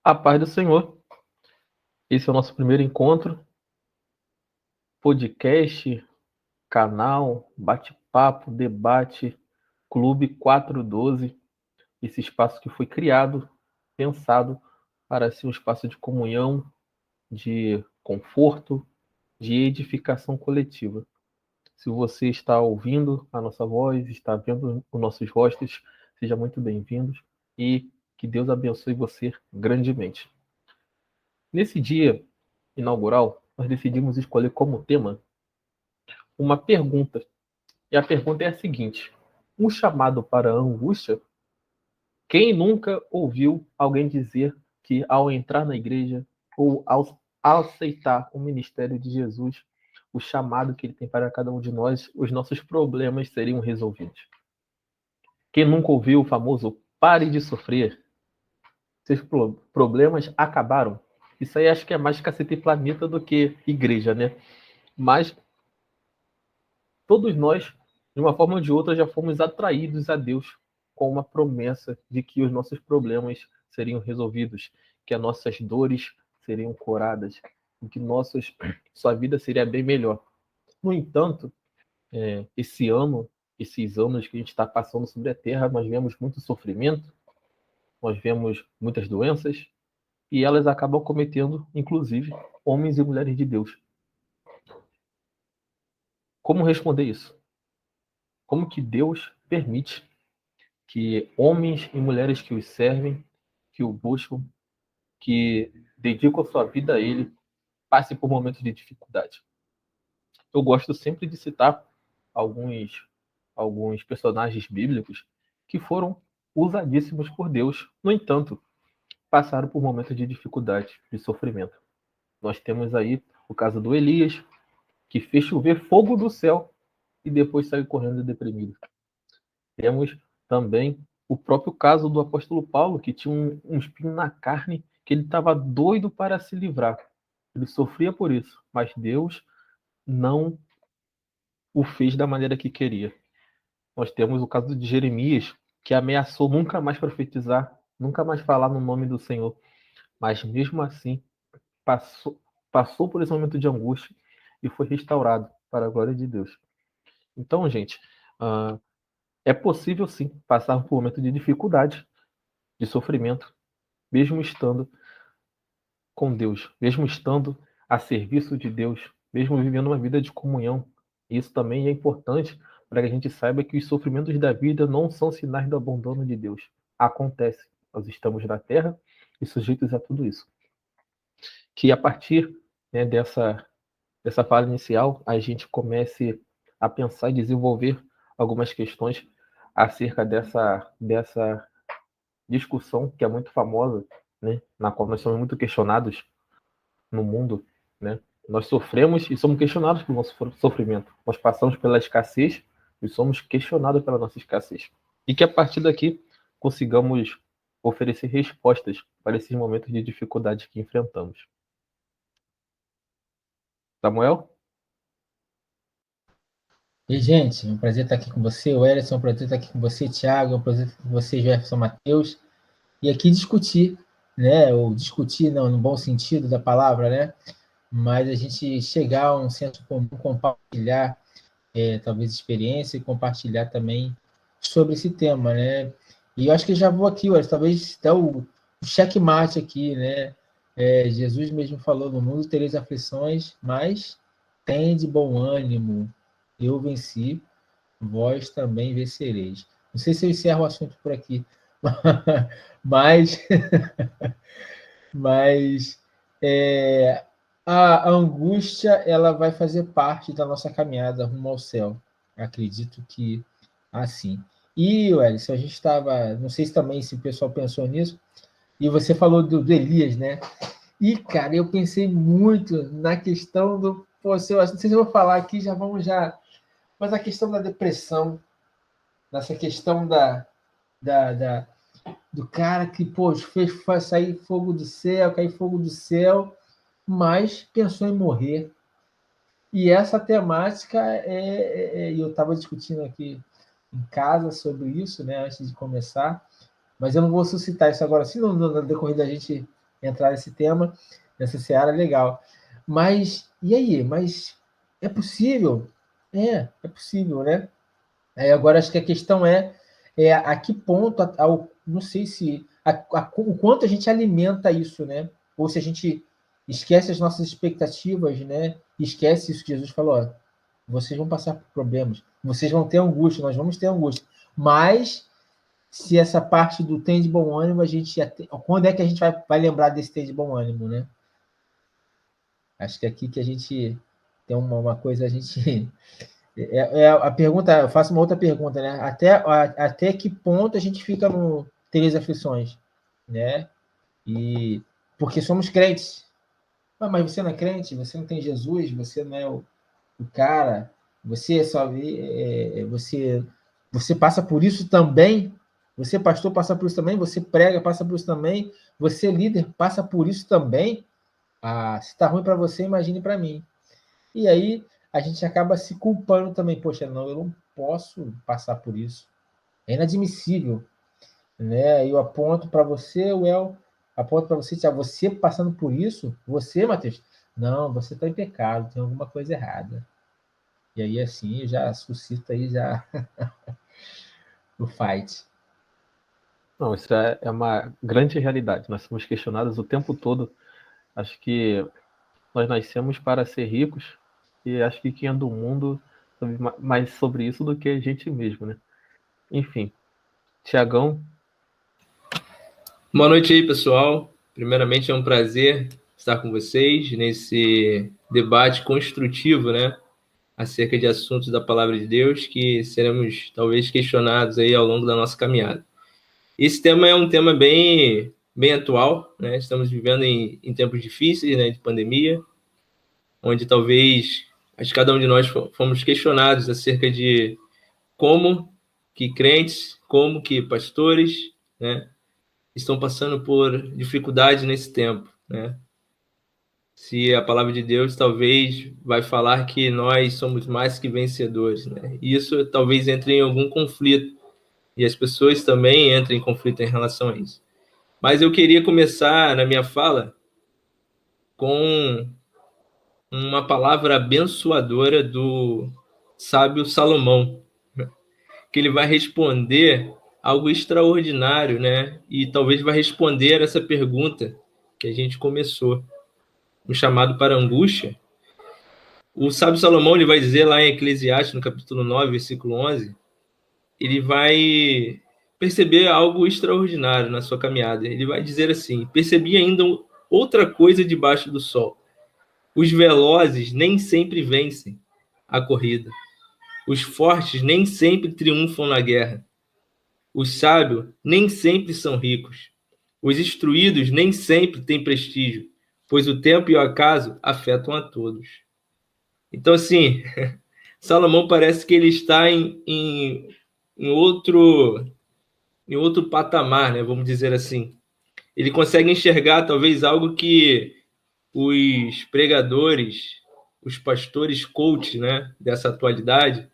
A paz do Senhor. Esse é o nosso primeiro encontro, podcast, canal, bate-papo, debate, Clube 412. Esse espaço que foi criado, pensado para ser um espaço de comunhão, de conforto, de edificação coletiva. Se você está ouvindo a nossa voz, está vendo os nossos rostos, seja muito bem-vindo e que Deus abençoe você grandemente. Nesse dia inaugural, nós decidimos escolher como tema uma pergunta. E a pergunta é a seguinte: um chamado para a angústia? Quem nunca ouviu alguém dizer que ao entrar na igreja ou ao aceitar o ministério de Jesus, o chamado que ele tem para cada um de nós, os nossos problemas seriam resolvidos? Quem nunca ouviu o famoso pare de sofrer? Seus problemas acabaram? Isso aí acho que é mais cacete e planeta do que igreja, né? Mas todos nós, de uma forma ou de outra, já fomos atraídos a Deus com uma promessa de que os nossos problemas seriam resolvidos, que as nossas dores seriam curadas, e que sua vida seria bem melhor. No entanto, esse ano, esses anos que a gente está passando sobre a Terra, nós vemos muito sofrimento, nós vemos muitas doenças, e elas acabam cometendo, inclusive, homens e mulheres de Deus. Como responder isso? Como que Deus permite que homens e mulheres que os servem, que o buscam, que dedicam a sua vida a ele, passem por momentos de dificuldade? Eu gosto sempre de citar alguns, alguns personagens bíblicos que foram usadíssimos por Deus. No entanto, passaram por momentos de dificuldade, de sofrimento. Nós temos aí o caso do Elias, que fez chover fogo do céu e depois saiu correndo deprimido. Temos também o próprio caso do apóstolo Paulo, que tinha um espinho na carne, que ele estava doido para se livrar. Ele sofria por isso, mas Deus não o fez da maneira que queria. Nós temos o caso de Jeremias, que ameaçou nunca mais profetizar, nunca mais falar no nome do Senhor, mas mesmo assim passou por esse momento de angústia e foi restaurado para a glória de Deus. Então, gente, é possível sim passar por um momento de dificuldade, de sofrimento, mesmo estando com Deus, mesmo estando a serviço de Deus, mesmo vivendo uma vida de comunhão. Isso também é importante para que a gente saiba que os sofrimentos da vida não são sinais do abandono de Deus. Acontece. Nós estamos na Terra e sujeitos a tudo isso. Que a partir, né, dessa fala inicial, a gente comece a pensar e desenvolver algumas questões acerca dessa discussão que é muito famosa, né, na qual nós somos muito questionados no mundo, né? Nós sofremos e somos questionados pelo nosso sofrimento. Nós passamos pela escassez e somos questionados pela nossa escassez. E que a partir daqui consigamos oferecer respostas para esses momentos de dificuldade que enfrentamos. Samuel? E, gente, é um prazer estar aqui com você, o Ellison, é um prazer estar aqui com você, Thiago, é um prazer estar com você, Jefferson Matheus, e aqui discutir, né, ou discutir não, no bom sentido da palavra, né, mas a gente chegar a um senso comum, compartilhar, talvez, experiência e compartilhar também sobre esse tema, né, e eu acho que já vou aqui, Ellison, talvez dar o checkmate aqui, né, Jesus mesmo falou, no mundo tereis aflições, mas tende bom ânimo, eu venci, vós também vencereis. Não sei se eu encerro o assunto por aqui, mas, mas a angústia ela vai fazer parte da nossa caminhada rumo ao céu. Acredito que assim. E, Wellington, a gente estava, não sei se também se o pessoal pensou nisso, e você falou do Elias, né? E, cara, eu pensei muito na questão do. Pô, não sei se eu vou falar aqui, já vamos já. Mas a questão da depressão, nessa questão da, do cara que, pô, fez sair fogo do céu, cair fogo do céu, mas pensou em morrer. E essa temática eu estava discutindo aqui em casa sobre isso, né, antes de começar, mas eu não vou suscitar isso agora, assim, no decorrer da gente entrar nesse tema, nessa seara legal. Mas, e aí? Mas é possível? É possível, né? Aí agora acho que a questão é a que ponto, não sei se o quanto a gente alimenta isso, né? Ou se a gente esquece as nossas expectativas, né? Esquece isso que Jesus falou, ó, vocês vão passar por problemas, vocês vão ter angústia, nós vamos ter angústia. Mas se essa parte do tem de bom ânimo, a gente quando é que a gente vai lembrar desse tem de bom ânimo, né? Acho que é aqui que a gente tem uma coisa, a gente a pergunta, eu faço uma outra pergunta, né? Até que ponto a gente fica no três aflições, né? E porque somos crentes. Ah, mas você não é crente, você não tem Jesus, você não é o cara, você só você passa por isso também. Você, pastor, passa por isso também. Você prega, passa por isso também. Você, líder, passa por isso também. Ah, se está ruim para você, imagine para mim. E aí a gente acaba se culpando também. Poxa, não, eu não posso passar por isso. É inadmissível, né? Eu aponto para você, Well, aponto para você, Tiago, você passando por isso, você, Matheus, não, você está em pecado, tem alguma coisa errada. E aí assim já suscita aí já o fight. Não, isso é uma grande realidade. Nós somos questionados o tempo todo. Acho que nós nascemos para ser ricos e acho que quem é do mundo sabe mais sobre isso do que a gente mesmo, né? Enfim, Tiagão. Boa noite aí, pessoal. Primeiramente, é um prazer estar com vocês nesse debate construtivo, né, acerca de assuntos da Palavra de Deus que seremos talvez questionados aí ao longo da nossa caminhada. Esse tema é um tema bem atual, né? Estamos vivendo em tempos difíceis, né, de pandemia, onde talvez cada um de nós fomos questionados acerca de como que crentes, como que pastores, né, estão passando por dificuldade nesse tempo, né? Se a palavra de Deus talvez vai falar que nós somos mais que vencedores, né? Isso talvez entre em algum conflito e as pessoas também entrem em conflito em relação a isso. Mas eu queria começar na minha fala com uma palavra abençoadora do sábio Salomão, que ele vai responder algo extraordinário, né? E talvez vai responder essa pergunta que a gente começou, o chamado para angústia. O sábio Salomão ele vai dizer lá em Eclesiastes, no capítulo 9, versículo 11, ele vai perceber algo extraordinário na sua caminhada. Ele vai dizer assim: percebi ainda outra coisa debaixo do sol. Os velozes nem sempre vencem a corrida. Os fortes nem sempre triunfam na guerra. Os sábios nem sempre são ricos. Os instruídos nem sempre têm prestígio, pois o tempo e o acaso afetam a todos. Então, assim, Salomão parece que ele está em outro patamar, né? Vamos dizer assim. Ele consegue enxergar talvez algo que os pregadores, os pastores coach, né, dessa atualidade,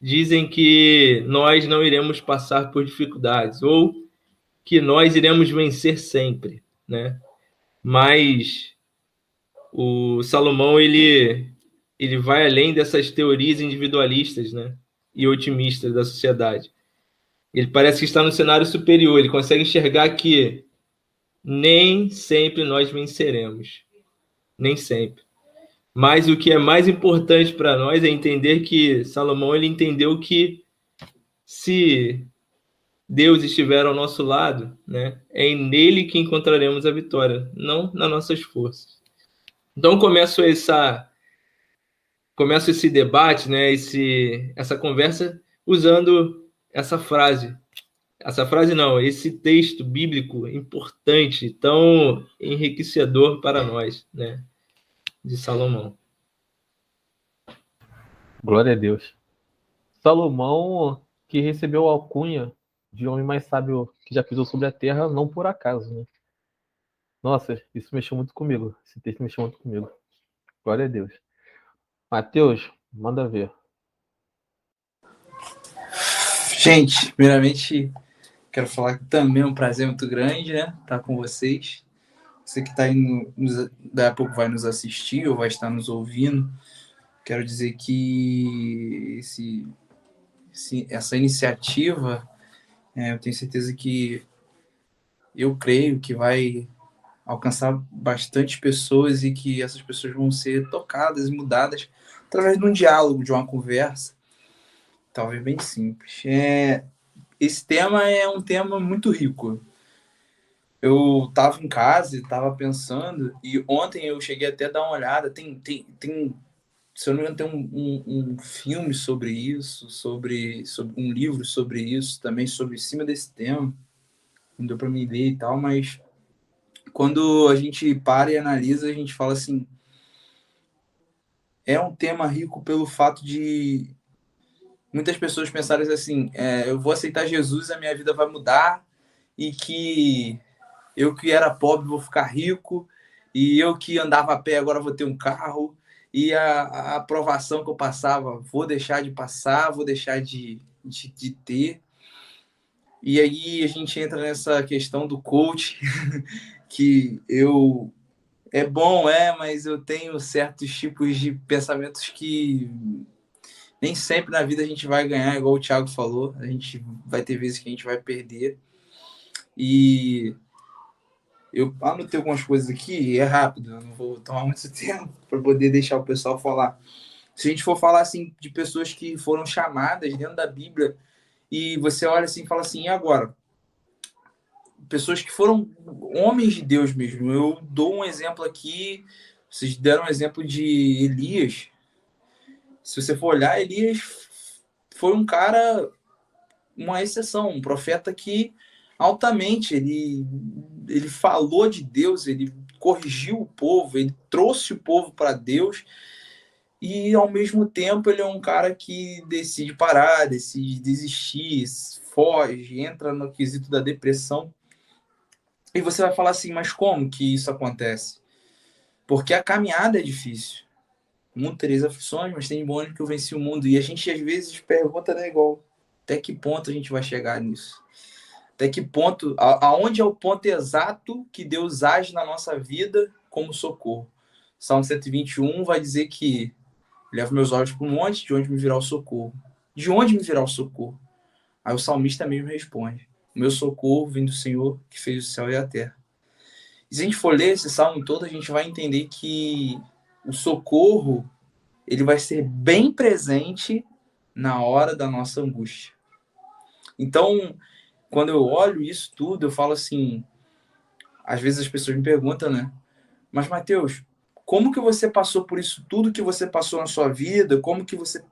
dizem que nós não iremos passar por dificuldades ou que nós iremos vencer sempre, né? Mas o Salomão ele vai além dessas teorias individualistas, né, e otimistas da sociedade. Ele parece que está no cenário superior, ele consegue enxergar que nem sempre nós venceremos, nem sempre. Mas o que é mais importante para nós é entender que Salomão ele entendeu que se Deus estiver ao nosso lado, né, é nele que encontraremos a vitória, não nas nossas forças. Então começo esse debate, né, essa conversa usando essa frase. Essa frase não, esse texto bíblico importante, tão enriquecedor para nós, né, de Salomão. Glória a Deus. Salomão, que recebeu a alcunha de homem mais sábio que já pisou sobre a terra, não por acaso, né? Nossa, isso mexeu muito comigo. Esse texto mexeu muito comigo. Glória a Deus. Mateus, manda ver. Gente, primeiramente, quero falar que também é um prazer muito grande, né? Estar com vocês. você que está aí, daqui a pouco vai nos assistir ou vai estar nos ouvindo, quero dizer que essa iniciativa, eu tenho certeza que eu creio que vai alcançar bastante pessoas e que essas pessoas vão ser tocadas e mudadas através de um diálogo, de uma conversa, talvez bem simples. Esse tema é um tema muito rico. Eu estava em casa e estava pensando, e ontem eu cheguei até a dar uma olhada, tem se eu não me engano, tem um filme sobre isso, sobre um livro sobre isso, também sobre cima desse tema, não deu para me ler e tal, mas quando a gente para e analisa, a gente fala assim, é um tema rico pelo fato de muitas pessoas pensarem assim, eu vou aceitar Jesus, a minha vida vai mudar, e que eu que era pobre vou ficar rico, e eu que andava a pé agora vou ter um carro, e a aprovação que eu passava vou deixar de passar, vou deixar de ter. E aí a gente entra nessa questão do coach, que é bom, mas eu tenho certos tipos de pensamentos que nem sempre na vida a gente vai ganhar, igual o Thiago falou, a gente vai ter vezes que a gente vai perder. E eu anotei algumas coisas aqui, e é rápido, eu não vou tomar muito tempo para poder deixar o pessoal falar. Se a gente for falar assim de pessoas que foram chamadas dentro da Bíblia, e você olha assim e fala assim, e agora? Pessoas que foram homens de Deus mesmo. Eu dou um exemplo aqui, vocês deram um exemplo de Elias. Se você for olhar, Elias foi um cara, uma exceção, um profeta que altamente ele falou de Deus, ele corrigiu o povo, ele trouxe o povo para Deus, e ao mesmo tempo ele é um cara que decide parar, decide desistir, foge, entra no quesito da depressão. E você vai falar assim, mas como que isso acontece? Porque a caminhada é difícil. O mundo tereis aflições, mas tem bom ânimo que eu venci o mundo. E a gente às vezes pergunta, né, igual, até que ponto a gente vai chegar nisso? Até que ponto, aonde é o ponto exato que Deus age na nossa vida como socorro? Salmo 121 vai dizer que levo meus olhos para o monte, de onde me virá o socorro? De onde me virá o socorro? Aí o salmista mesmo responde, o meu socorro vem do Senhor que fez o céu e a terra. E se a gente for ler esse salmo todo, a gente vai entender que o socorro ele vai ser bem presente na hora da nossa angústia. Então, quando eu olho isso tudo, eu falo assim, às vezes as pessoas me perguntam, né? Mas, Mateus, como que você passou por isso tudo que você passou na sua vida? Como que você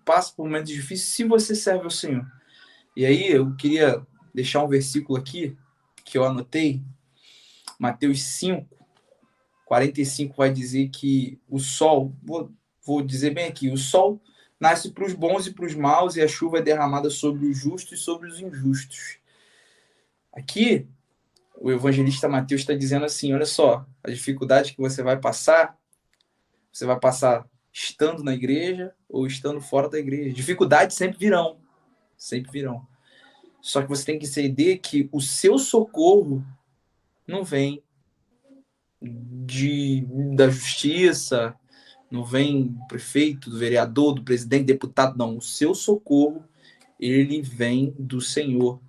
passa por momentos difíceis se você serve ao Senhor? E aí eu queria deixar um versículo aqui que eu anotei. Mateus 5, 45 vai dizer que o sol, vou dizer bem aqui, o sol nasce para os bons e para os maus e a chuva é derramada sobre os justos e sobre os injustos. Aqui, o evangelista Mateus está dizendo assim, olha só, a dificuldade que você vai passar estando na igreja ou estando fora da igreja. Dificuldades sempre virão, sempre virão. Só que você tem que entender que o seu socorro não vem da justiça, não vem do prefeito, do vereador, do presidente, deputado, não. O seu socorro, ele vem do Senhor.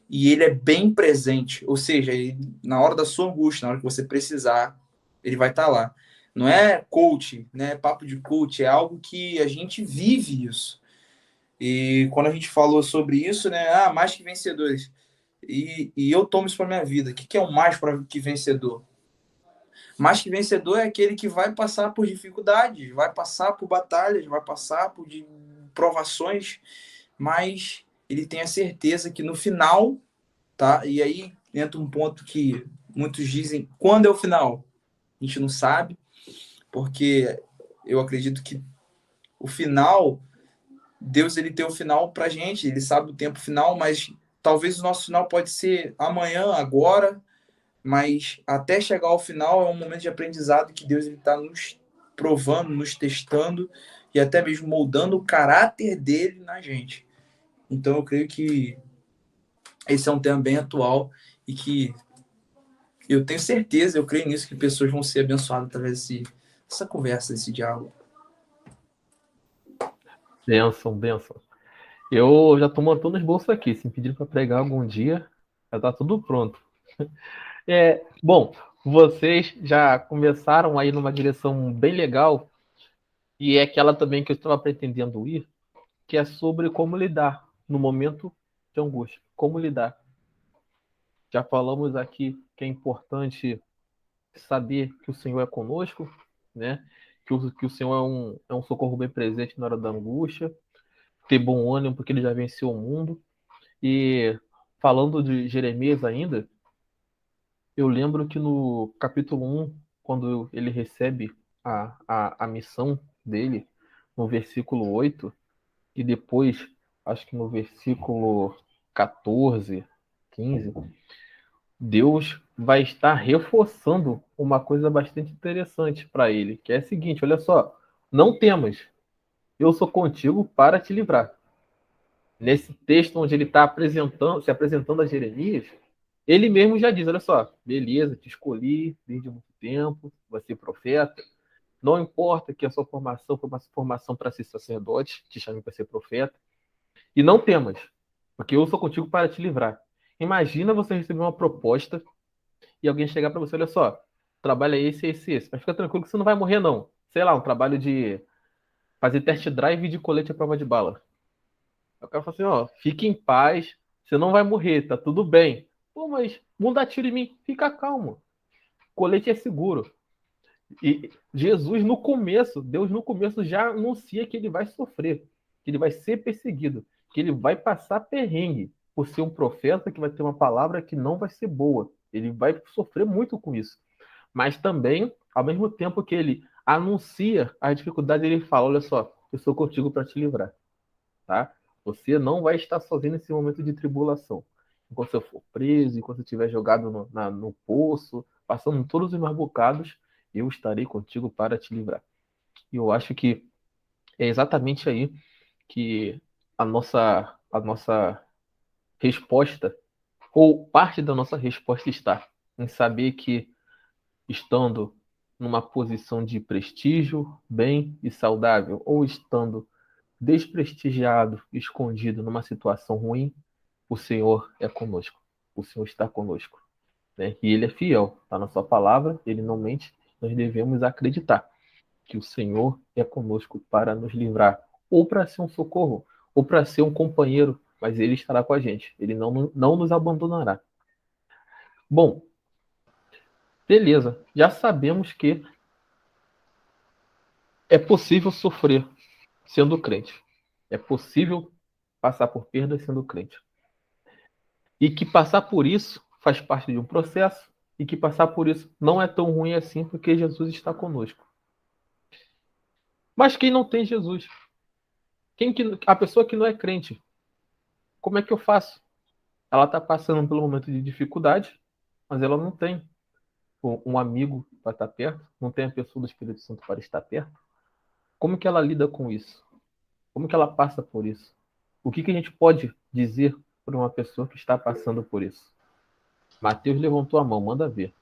E ele é bem presente, ou seja, na hora da sua angústia, na hora que você precisar, ele vai estar lá. Não é coach, né? Papo de coach, é algo que a gente vive isso. E quando a gente falou sobre isso, né? Mais que vencedores. E eu tomo isso para minha vida. O que é o mais que vencedor? Mais que vencedor é aquele que vai passar por dificuldades, vai passar por batalhas, vai passar por provações, mas ele tem a certeza que no final, tá? E aí entra um ponto que muitos dizem, quando é o final? A gente não sabe, porque eu acredito que o final, Deus ele tem o final pra gente, ele sabe o tempo final, mas talvez o nosso final pode ser amanhã, agora, mas até chegar ao final é um momento de aprendizado que Deus está nos provando, nos testando e até mesmo moldando o caráter dele na gente. Então eu creio que esse é um tema bem atual e que Eu tenho certeza, eu creio nisso, que pessoas vão ser abençoadas através dessa conversa, desse diálogo. Benção, benção. Eu já tô montando os bolsos aqui. Se me pedir para pregar algum dia, já tá tudo pronto. Bom, vocês já começaram aí numa direção bem legal, e é aquela também que eu estava pretendendo ir, que é sobre como lidar no momento de angústia. Como lidar. Já falamos aqui que é importante saber que o Senhor é conosco, né? Que o Senhor é um socorro bem presente na hora da angústia, ter bom ânimo porque ele já venceu o mundo. E falando de Jeremias ainda, eu lembro que no capítulo 1, quando ele recebe a missão dele, no versículo 8, e depois, acho que no versículo 14, 15, Deus vai estar reforçando uma coisa bastante interessante para ele, que é a seguinte: olha só, não temas, eu sou contigo para te livrar. Nesse texto onde ele está se apresentando a Jeremias, ele mesmo já diz: olha só, beleza, te escolhi desde muito tempo, vai ser profeta. Não importa que a sua formação foi uma formação para ser sacerdote, te chamei para ser profeta. E não temas, porque eu sou contigo para te livrar. Imagina você receber uma proposta e alguém chegar para você: olha só, trabalho é esse, esse, esse. Mas fica tranquilo que você não vai morrer, não. Sei lá, um trabalho de fazer test drive de colete à prova de bala. Aí o cara fala assim: ó, fique em paz, você não vai morrer, tá tudo bem. Pô, mas não dá tiro em mim. Fica calmo. Colete é seguro. E Jesus, no começo, Deus no começo já anuncia que ele vai sofrer, que ele vai ser perseguido, que ele vai passar perrengue por ser um profeta que vai ter uma palavra que não vai ser boa. Ele vai sofrer muito com isso. Mas também, ao mesmo tempo que ele anuncia a dificuldade, ele fala: olha só, eu sou contigo para te livrar, tá? Você não vai estar sozinho nesse momento de tribulação. Enquanto você for preso, enquanto você estiver jogado no poço, passando todos os maus bocados, eu estarei contigo para te livrar. E eu acho que é exatamente aí que a nossa resposta, ou parte da nossa resposta, está em saber que, estando numa posição de prestígio, bem e saudável, ou estando desprestigiado, escondido numa situação ruim, o Senhor é conosco. O Senhor está conosco, né? E Ele é fiel, está na sua palavra, Ele não mente. Nós devemos acreditar que o Senhor é conosco para nos livrar, ou para ser um socorro, ou para ser um companheiro, mas Ele estará com a gente. Ele não nos abandonará. Bom, beleza. Já sabemos que é possível sofrer sendo crente. É possível passar por perdas sendo crente. E que passar por isso faz parte de um processo, e que passar por isso não é tão ruim assim, porque Jesus está conosco. Mas quem não tem Jesus? A pessoa que não é crente, como é que eu faço? Ela está passando pelo momento de dificuldade, mas ela não tem um amigo para estar perto, não tem a pessoa do Espírito Santo para estar perto. Como que ela lida com isso? Como que ela passa por isso? O que a gente pode dizer para uma pessoa que está passando por isso? Mateus levantou a mão, manda ver.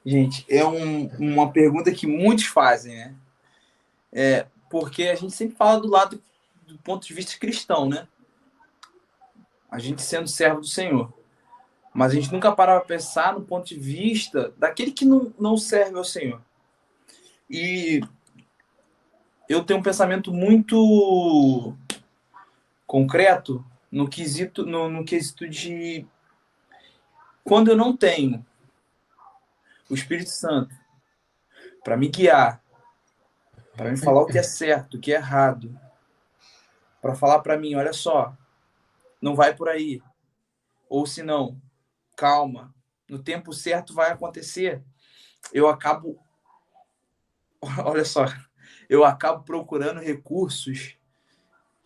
Gente, é uma pergunta que muitos fazem, né? Porque a gente sempre fala do ponto de vista cristão, né? A gente sendo servo do Senhor. Mas a gente nunca para para pensar no ponto de vista daquele que não serve ao Senhor. E eu tenho um pensamento muito concreto no quesito de quando eu não tenho o Espírito Santo para me guiar, para me falar o que é certo, o que é errado, para falar para mim: olha só, não vai por aí, ou se não, calma, no tempo certo vai acontecer. Eu acabo, olha só, eu acabo procurando recursos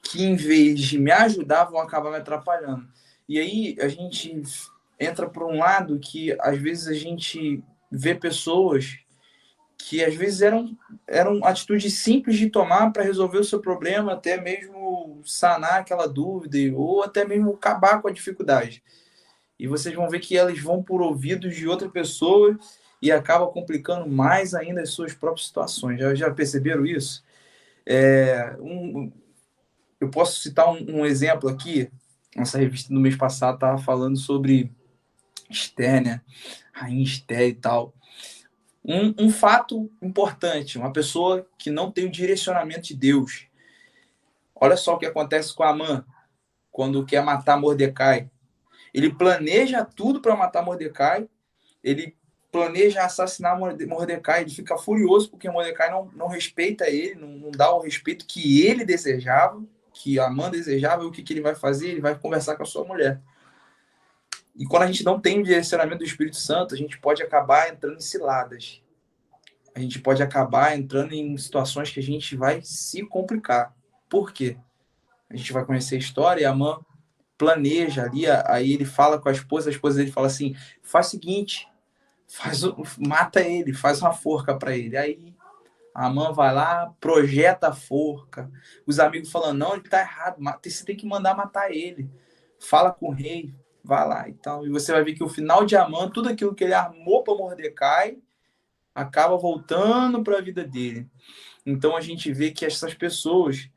que, em vez de me ajudar, vão acabar me atrapalhando. E aí a gente entra por um lado que, às vezes, a gente vê pessoas que às vezes eram atitudes simples de tomar para resolver o seu problema, até mesmo sanar aquela dúvida, ou até mesmo acabar com a dificuldade. E vocês vão ver que elas vão por ouvidos de outra pessoa e acaba complicando mais ainda as suas próprias situações. Já perceberam isso? Eu posso citar um exemplo aqui. Nossa revista do mês passado estava falando sobre Esther, né? Rainha Esther e tal. Um fato importante, uma pessoa que não tem o direcionamento de Deus. Olha só o que acontece com Amã quando quer matar Mordecai. Ele planeja tudo para matar Mordecai, ele planeja assassinar Mordecai, ele fica furioso porque Mordecai não respeita ele, não dá o respeito que ele desejava, que Amã desejava, e o que ele vai fazer? Ele vai conversar com a sua mulher. E quando a gente não tem o direcionamento do Espírito Santo, a gente pode acabar entrando em ciladas. A gente pode acabar entrando em situações que a gente vai se complicar. Por quê? A gente vai conhecer a história e Amã planeja ali, aí ele fala com a esposa dele fala assim, faz o seguinte, mata ele, faz uma forca para ele. Aí a Amã vai lá, projeta a forca. Os amigos falando, não, ele tá errado, você tem que mandar matar ele. Fala com o rei, vai lá e tal. E você vai ver que o final de Amã, tudo aquilo que ele armou para Mordecai, acaba voltando para a vida dele. Então a gente vê que essas pessoas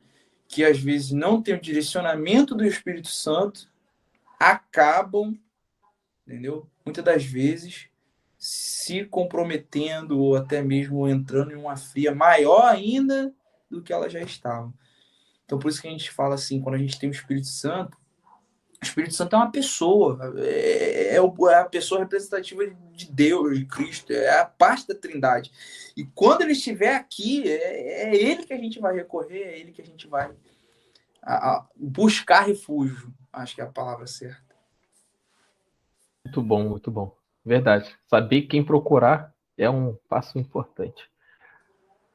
que às vezes não têm o direcionamento do Espírito Santo acabam, entendeu? Muitas das vezes se comprometendo ou até mesmo entrando em uma fria maior ainda do que ela já estava. Então por isso que a gente fala assim, quando a gente tem o Espírito Santo é uma pessoa, é a pessoa representativa de Deus, de Cristo, é a parte da Trindade. E quando ele estiver aqui, é ele que a gente vai recorrer, é ele que a gente vai buscar refúgio. Acho que é a palavra certa. Muito bom, muito bom. Verdade. Saber quem procurar é um passo importante.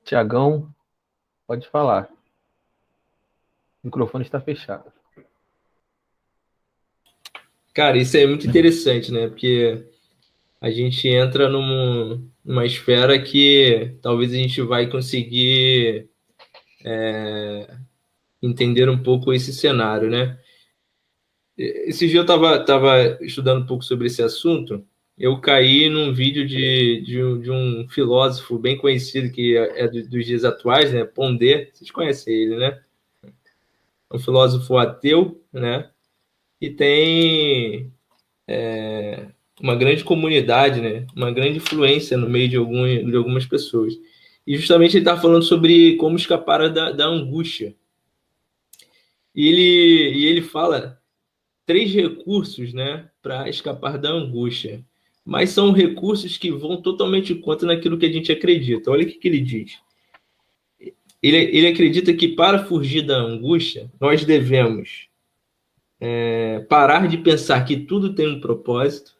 Tiagão, pode falar. O microfone está fechado. Cara, isso é muito interessante, né? Porque a gente entra numa esfera que talvez a gente vai conseguir entender um pouco esse cenário, né? Esse dia eu estava estudando um pouco sobre esse assunto, eu caí num vídeo de um filósofo bem conhecido, que é dos dias atuais, né? Pondé, vocês conhecem ele, né? É um filósofo ateu, né? E tem uma grande comunidade, né? Uma grande influência no meio de algumas pessoas. E justamente ele está falando sobre como escapar da angústia. E ele fala 3 recursos, né, para escapar da angústia. Mas são recursos que vão totalmente contra naquilo que a gente acredita. Olha o que ele diz. Ele acredita que para fugir da angústia, nós devemos parar de pensar que tudo tem um propósito,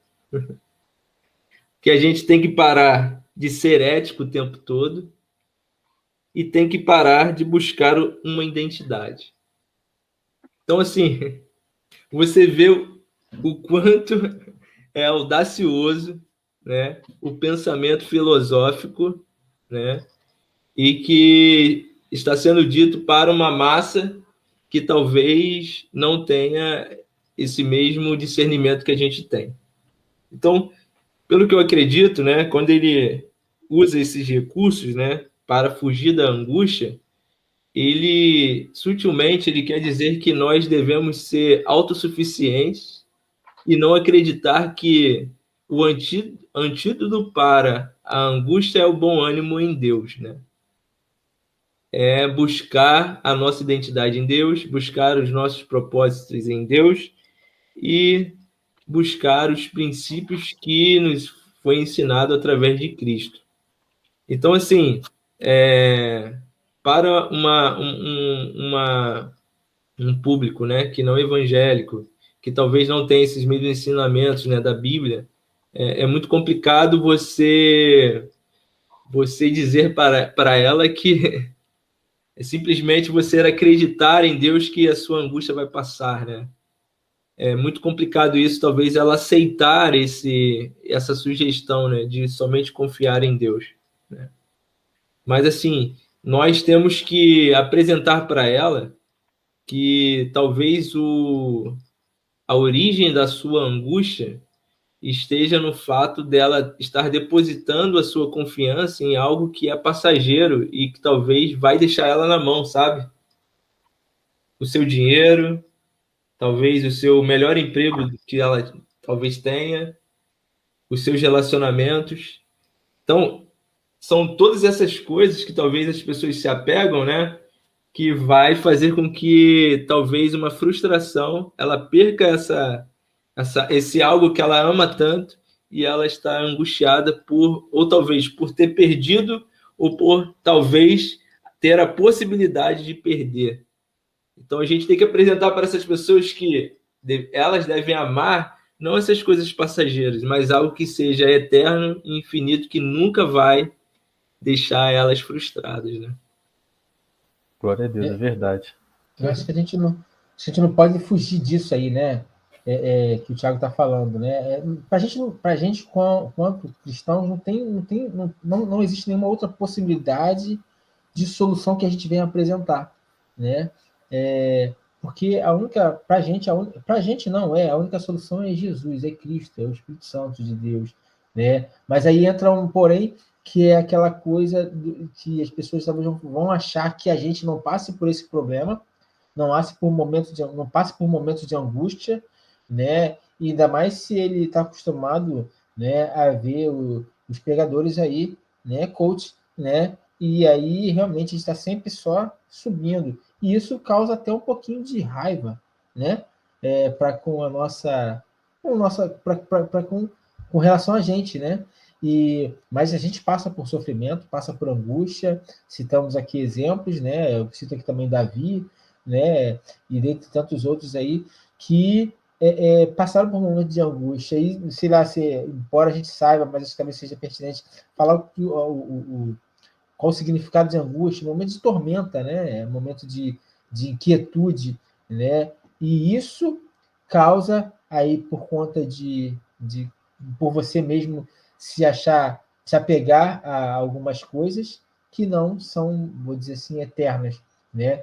que a gente tem que parar de ser ético o tempo todo e tem que parar de buscar uma identidade. Então, assim, você vê o quanto é audacioso, né, o pensamento filosófico, né, e que está sendo dito para uma massa que talvez não tenha esse mesmo discernimento que a gente tem. Então, pelo que eu acredito, né, quando ele usa esses recursos, né, para fugir da angústia, ele sutilmente ele quer dizer que nós devemos ser autossuficientes e não acreditar que o antídoto para a angústia é o bom ânimo em Deus, né? É buscar a nossa identidade em Deus, buscar os nossos propósitos em Deus e buscar os princípios que nos foi ensinado através de Cristo. Então, assim, para um público, né, que não é evangélico, que talvez não tenha esses mesmos ensinamentos, né, da Bíblia, é muito complicado você dizer para ela que é simplesmente você acreditar em Deus que a sua angústia vai passar, né? É muito complicado isso, talvez ela aceitar essa sugestão, né, de somente confiar em Deus, né? Mas, assim, nós temos que apresentar para ela que talvez a origem da sua angústia esteja no fato dela estar depositando a sua confiança em algo que é passageiro e que talvez vai deixar ela na mão, sabe? O seu dinheiro, talvez o seu melhor emprego que ela talvez tenha, os seus relacionamentos. Então, são todas essas coisas que talvez as pessoas se apegam, né? Que vai fazer com que talvez uma frustração ela perca esse algo que ela ama tanto e ela está angustiada por, ou talvez por ter perdido, ou por talvez ter a possibilidade de perder. Então a gente tem que apresentar para essas pessoas que elas devem amar não essas coisas passageiras, mas algo que seja eterno e infinito, que nunca vai deixar elas frustradas, né? Glória a Deus, é verdade. Eu acho que a gente não pode fugir disso aí, né? Que o Thiago está falando, né? Para a gente, quanto cristãos, não existe nenhuma outra possibilidade de solução que a gente venha apresentar, né? Porque para a gente não é, a única solução é Jesus, é Cristo, é o Espírito Santo de Deus, né? Mas aí entra um porém, que é aquela coisa que as pessoas talvez vão achar que a gente não passe por esse problema, não passe por momentos de angústia, né? E ainda mais se ele está acostumado, né, a ver os pregadores aí, né, coach, né? E aí realmente a gente está sempre só subindo. E isso causa até um pouquinho de raiva, né? Para com a nossa, com relação a gente, né? Mas a gente passa por sofrimento, passa por angústia. Citamos aqui exemplos, né? Eu cito aqui também Davi, né? E dentre tantos outros aí que passaram por um momento de angústia. E sei lá, embora a gente saiba, mas isso talvez seja pertinente, falar qual o significado de angústia, momento de tormenta, né? Momento de inquietude, né? E isso causa aí por conta por você mesmo se apegar a algumas coisas que não são, vou dizer assim, eternas, né?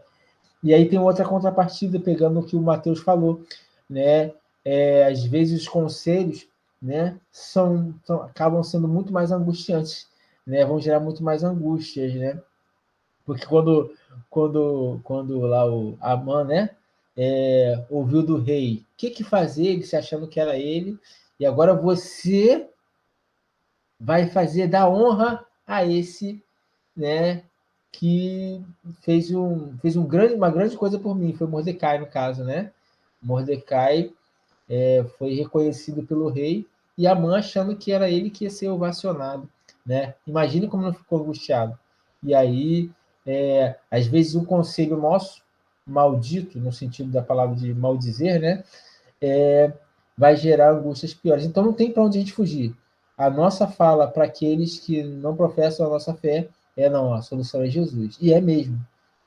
E aí tem outra contrapartida, pegando o que o Matheus falou, né? Às vezes os conselhos, né, acabam sendo muito mais angustiantes, né? Vão gerar muito mais angústias, né? Porque quando lá o Amã, né, ouviu do rei, o que fazer, ele se achando que era ele, e agora você vai dar honra a esse, né, que fez uma grande coisa por mim, foi Mordecai, no caso, né? Mordecai foi reconhecido pelo rei, e Amã achando que era ele que ia ser ovacionado, né? Imagina como não ficou angustiado. E aí, às vezes, um conselho nosso, maldito, no sentido da palavra de maldizer, né? Vai gerar angústias piores. Então, não tem para onde a gente fugir. A nossa fala para aqueles que não professam a nossa fé não, a solução é Jesus. E é mesmo,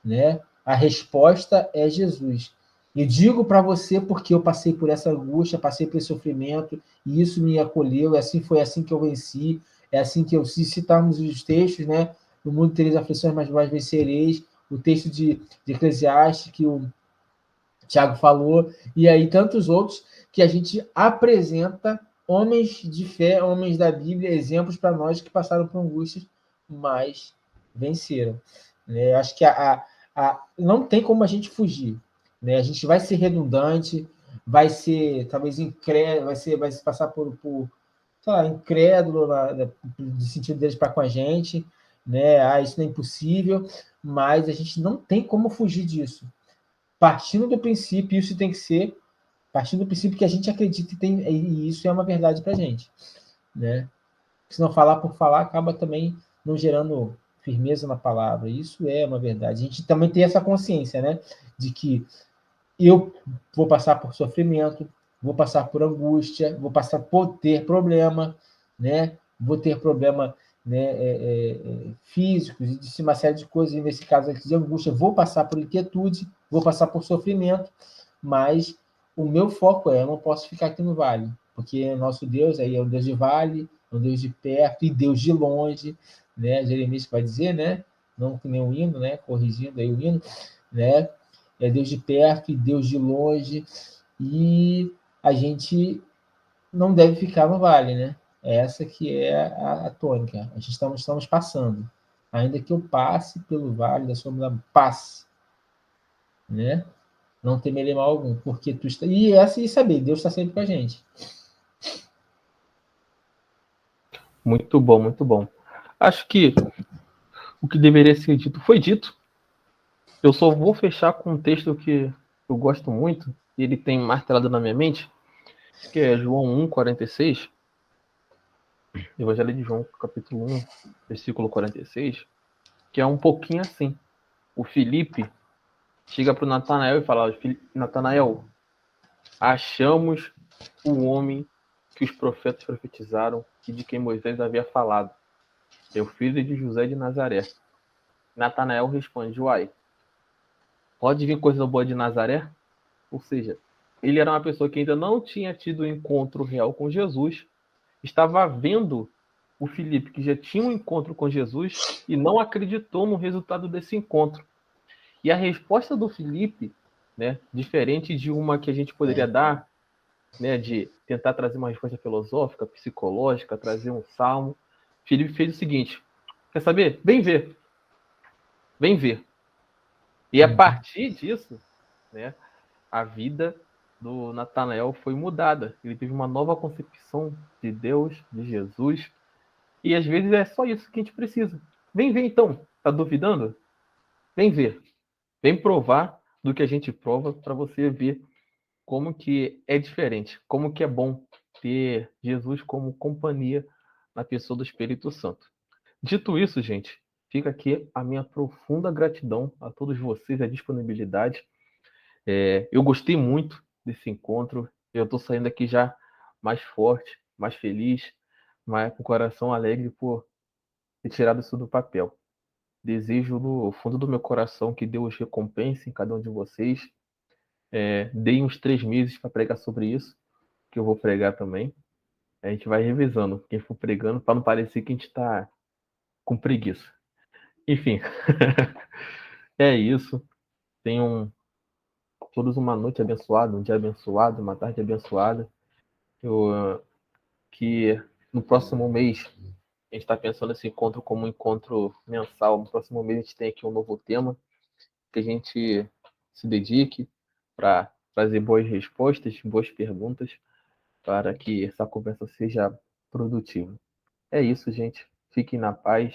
né? A resposta é Jesus. E digo para você porque eu passei por essa angústia, passei por esse sofrimento, e isso me acolheu, foi assim que eu venci, é assim que se citarmos os textos, né? No mundo tereis aflições, mas vós vencereis, o texto de Eclesiastes, que o Tiago falou, e aí tantos outros, que a gente apresenta homens de fé, homens da Bíblia, exemplos para nós que passaram por angústias, mas venceram. Né? Acho que não tem como a gente fugir. Né? A gente vai ser redundante, vai ser talvez incrédulo, vai se passar por sei lá, incrédulo no sentido deles para com a gente, né? Isso não é impossível, mas a gente não tem como fugir disso. Partindo do princípio, isso tem que ser partindo do princípio que a gente acredita e isso é uma verdade para a gente, né? Se não falar por falar, acaba também não gerando firmeza na palavra. Isso é uma verdade. A gente também tem essa consciência, né? De que eu vou passar por sofrimento, vou passar por angústia, vou passar por ter problema, né? Vou ter problema, né, físicos e de uma série de coisas, e nesse caso aqui de angústia, vou passar por inquietude, vou passar por sofrimento, mas o meu foco eu não posso ficar aqui no vale, porque nosso Deus aí é o Deus de vale, um Deus de perto e Deus de longe, né? Jeremias vai dizer, né? Não que nem o hino, né? Corrigindo aí o hino, né? É Deus de perto e Deus de longe, e a gente não deve ficar no vale, né? Essa que é a tônica. A gente estamos passando. Ainda que eu passe pelo vale da sombra da passe, né? Não temerei mal algum, porque tu está... E saber, Deus está sempre com a gente. Muito bom, muito bom. Acho que o que deveria ser dito foi dito. Eu só vou fechar com um texto que eu gosto muito, e ele tem martelado na minha mente, que é João 1,46, Evangelho de João, capítulo 1, versículo 46, que é um pouquinho assim. O Filipe chega para o Natanael e fala: Natanael, achamos o homem que os profetas profetizaram e de quem Moisés havia falado. É o filho de José de Nazaré. Natanael responde: uai, pode vir coisa boa de Nazaré? Ou seja, ele era uma pessoa que ainda não tinha tido um encontro real com Jesus, estava vendo o Filipe, que já tinha um encontro com Jesus, e não acreditou no resultado desse encontro. E a resposta do Filipe, né, diferente de uma que a gente poderia dar, né, de tentar trazer uma resposta filosófica, psicológica, trazer um salmo, Filipe fez o seguinte: quer saber? Vem ver. Vem ver. E a partir disso, né, a vida do Natanael foi mudada. Ele teve uma nova concepção de Deus, de Jesus. E às vezes é só isso que a gente precisa. Vem ver então. Tá duvidando? Vem ver. Vem provar do que a gente prova para você ver como que é diferente, como que é bom ter Jesus como companhia na pessoa do Espírito Santo. Dito isso, gente, fica aqui a minha profunda gratidão a todos vocês, a disponibilidade. Eu gostei muito desse encontro. Eu estou saindo aqui já mais forte, mais feliz, mais com o coração alegre por ter tirado isso do papel. Desejo no fundo do meu coração que Deus recompense em cada um de vocês. Dei uns 3 meses para pregar sobre isso, que eu vou pregar também. A gente vai revisando quem for pregando para não parecer que a gente está com preguiça. Enfim, é isso. Tenham todos uma noite abençoada, um dia abençoado, uma tarde abençoada. Que no próximo mês a gente está pensando esse encontro como um encontro mensal. No próximo mês a gente tem aqui um novo tema que a gente se dedique para trazer boas respostas, boas perguntas, para que essa conversa seja produtiva. É isso, gente. Fiquem na paz.